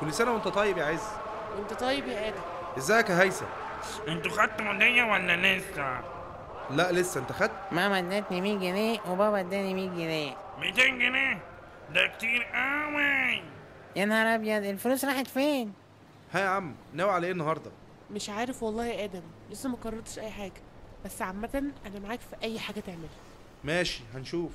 كل سنه وانت طيب يا عز. وانت طيب يا ادم. ازيك يا هيثم؟ انتوا خدتوا هدية ولا لسه؟ لا لسه. انت خدت؟ ماما ادتني 100 جنيه وبابا اداني 100 جنيه. 200 جنيه؟ ده كتير قوي. يا نهار ابيض، الفلوس راحت فين؟ ها يا عم، ناوي على ايه النهارده؟ مش عارف والله يا ادم، لسه ما قررتش اي حاجه، بس عامه انا معاك في اي حاجه تعملها. ماشي هنشوف.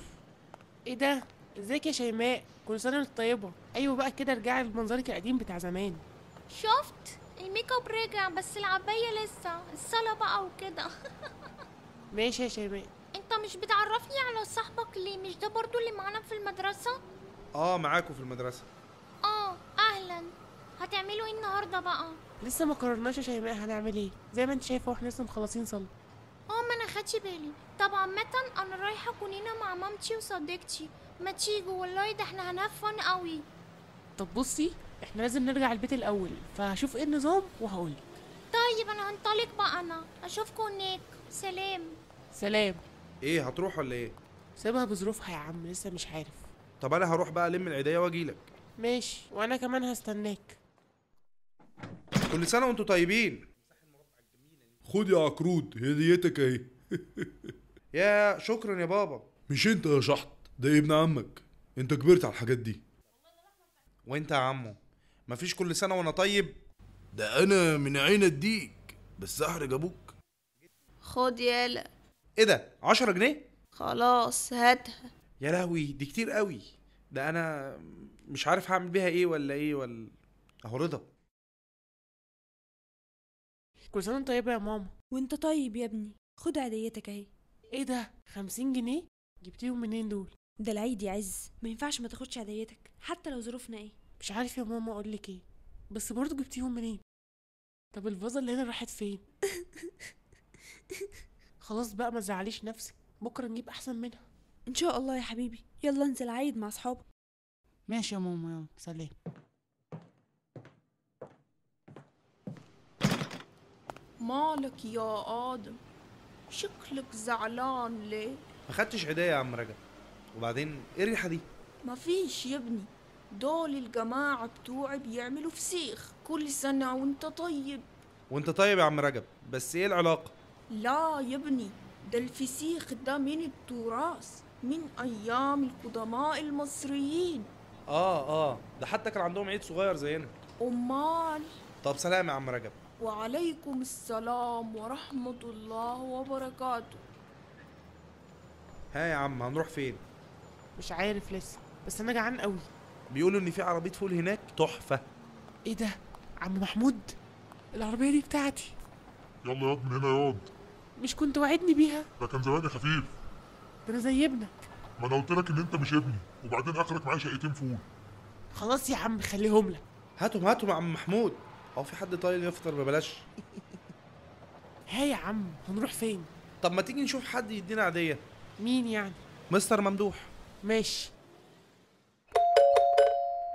ايه ده؟ ازيك يا شيماء؟ كل سنه وانت طيبه. ايوه بقى كده، ارجعي لمنظرك القديم بتاع زمان. شفت الميك اب رجع، بس العباية لسه، الصلاة بقى وكده. ماشي يا شيماء. انت مش بتعرفني على صاحبك ليه؟ مش ده برضو اللي معانا في المدرسة؟ معاكوا في المدرسه. اهلا. هتعملوا ايه النهارده بقى؟ لسه ما قررناش يا شيماء هنعمل ايه، زي ما انت شايفه واحنا لسه مخلصين صلاه. ما انا خدش بالي. طب عامة انا رايحة كونينا مع مامتي وصديقتي، ما تيجوا والله، ده احنا هنفن قوي. طب بصي، احنا لازم نرجع البيت الاول، فهشوف ايه النظام وهقولك. طيب انا هنطلق بقى، انا اشوفكم هناك. سلام. سلام. ايه هتروح ولا ايه؟ سيبها بظروفها يا عم، لسه مش عارف. طب انا هروح بقى الم العيديه واجيلك. ماشي، وانا كمان هستناك. كل سنه وانتوا طيبين. خد يا عكرود، هديتك اهي. يا شكرا يا بابا. مش انت يا شحط، ده ابن عمك، انت كبرت على الحاجات دي. وانت يا عمو، مفيش كل سنه وانا طيب؟ ده انا من عين اديك، بس احرج ابوك. خد يالا. ايه ده؟ 10 جنيه؟ خلاص هاتها. يا لهوي دي كتير قوي. ده انا مش عارف هعمل بيها ايه ولا اهو رضا. كل سنه وانت طيبه يا ماما. وانت طيب يا ابني، خد عيديتك اهي. ايه ده؟ 50 جنيه؟ جبتيهم منين دول؟ ده العيد يا عز، ما ينفعش ما تاخدش عيديتك حتى لو ظروفنا ايه. مش عارف يا ماما اقولك ايه، بس برضه جبتيهم منين؟ طب الفازه اللي هنا راحت فين؟ خلاص بقى ما تزعليش نفسك، بكره نجيب احسن منها. ان شاء الله يا حبيبي، يلا انزل عيد مع اصحابك. ماشي يا ماما، يلا سلام. مالك يا آدم؟ شكلك زعلان ليه؟ ما خدتش عيديه يا عم رجب. وبعدين ايه الريحه دي؟ مفيش يا ابني، دول الجماعة بتوعي بيعملوا فسيخ كل سنة وانت طيب. وانت طيب يا عم رجب، بس ايه العلاقه؟ لا يا ابني، ده الفسيخ ده من التراث، من أيام القدماء المصريين. ده حتى كان عندهم عيد صغير زينا. أمال. طب سلام يا عم رجب. وعليكم السلام ورحمة الله وبركاته. ها يا عم، هنروح فين؟ مش عارف لسه، بس انا جعان قوي. بيقولوا ان في عربيه فول هناك تحفه. ايه ده؟ عم محمود، العربيه دي بتاعتي. يلا ياض من هنا ياض. مش كنت وعدني بيها؟ ده كان زمان يا خفيف. ده انا زي ابنك. ما انا قلت لك ان انت مش ابني، وبعدين اخرك معايا شقتين فول. خلاص يا عم خليهم لك. هاتهم يا عم محمود. هو في حد طايل يفطر ببلاش؟ ها يا عم، هنروح فين؟ طب ما تيجي نشوف حد يدينا عاديه. مين يعني؟ مستر ممدوح. ماشي.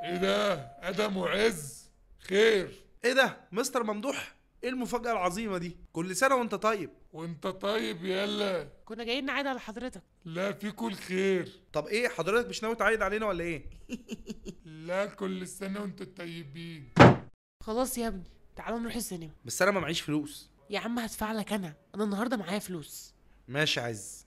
ايه ده؟ ادم وعز، خير؟ ايه ده مستر ممدوح؟ ايه المفاجاه العظيمه دي؟ كل سنه وانت طيب. وانت طيب يلا. كنا جايين نعيد على حضرتك. لا في كل خير. طب ايه حضرتك مش ناوي تعيد علينا ولا ايه؟ لا كل سنه وانتوا طيبين. خلاص يا ابني، تعالوا نروح السينما. بس انا ما معيش فلوس. يا عم هدفع لك، انا النهارده معايا فلوس. ماشي يا عز.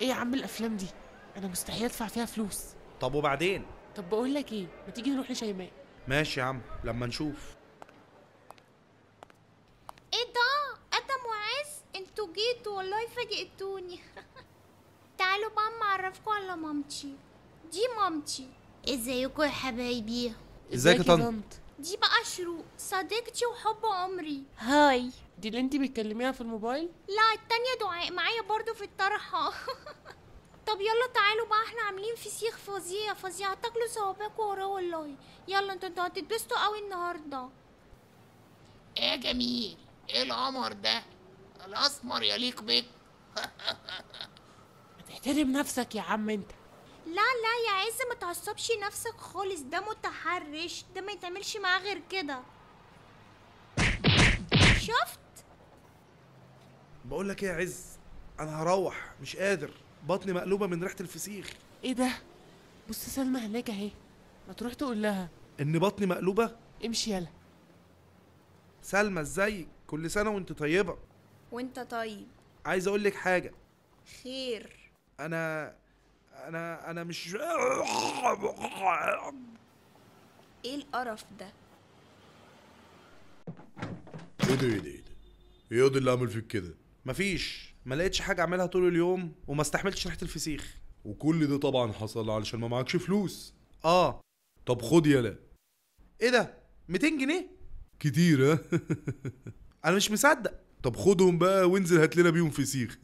ايه يا عم الافلام دي؟ انا مستحيل ادفع فيها فلوس. طب وبعدين؟ طب بقول لك ايه، ما تيجي نروح لشيماء؟ ماشي يا عم لما نشوف. ايه ده؟ ادم وعز، انتوا جيتوا والله، فاجئتوني. تعالوا بقى اما اعرفكم على مامتي. دي مامتي. ازيكم يا حبايبي؟ ازيك يا طنط؟ دي بقى شروق، صديقتي وحب عمري. هاي. دي اللي انتي بتكلميها في الموبايل؟ لا التانية دعاء، معايا برضو في الطرحة. طب يلا تعالوا بقى، احنا عاملين فسيخ فظيع فظيع، هتاكلوا صوابعكوا وراه والله. يلا انتوا هتتبسطوا قوي النهارده. ايه جميل، ايه القمر ده؟ الاسمر يليق بك. ما تحترم نفسك يا عم انت. لا لا يا عز، ما تعصبش نفسك خالص، ده متحرش، ده ما يتعملش معاه غير كده. شفت؟ بقول لك ايه يا عز، انا هروح مش قادر. بطني مقلوبه من ريحه الفسيخ. ايه ده؟ بص سلمى هناك اهي، ما تروح تقول لها. ان بطني مقلوبه؟ امشي يلا. سلمى ازيك؟ كل سنه وانت طيبه. وانت طيب. عايز اقول لك حاجه. خير. انا مش ايه القرف ده؟ ايه ده ايه ده ايه ده؟ ايه ده اللي عمل فيك كده؟ مفيش، ما لقيتش حاجه اعملها طول اليوم وما استحملتش ريحه الفسيخ. وكل ده طبعا حصل علشان ما معكش فلوس. اه. طب خد يلا. ايه ده؟ 200 جنيه؟ كتير ها؟ انا مش مصدق. طب خدهم بقى وانزل هات لنا بيهم فسيخ.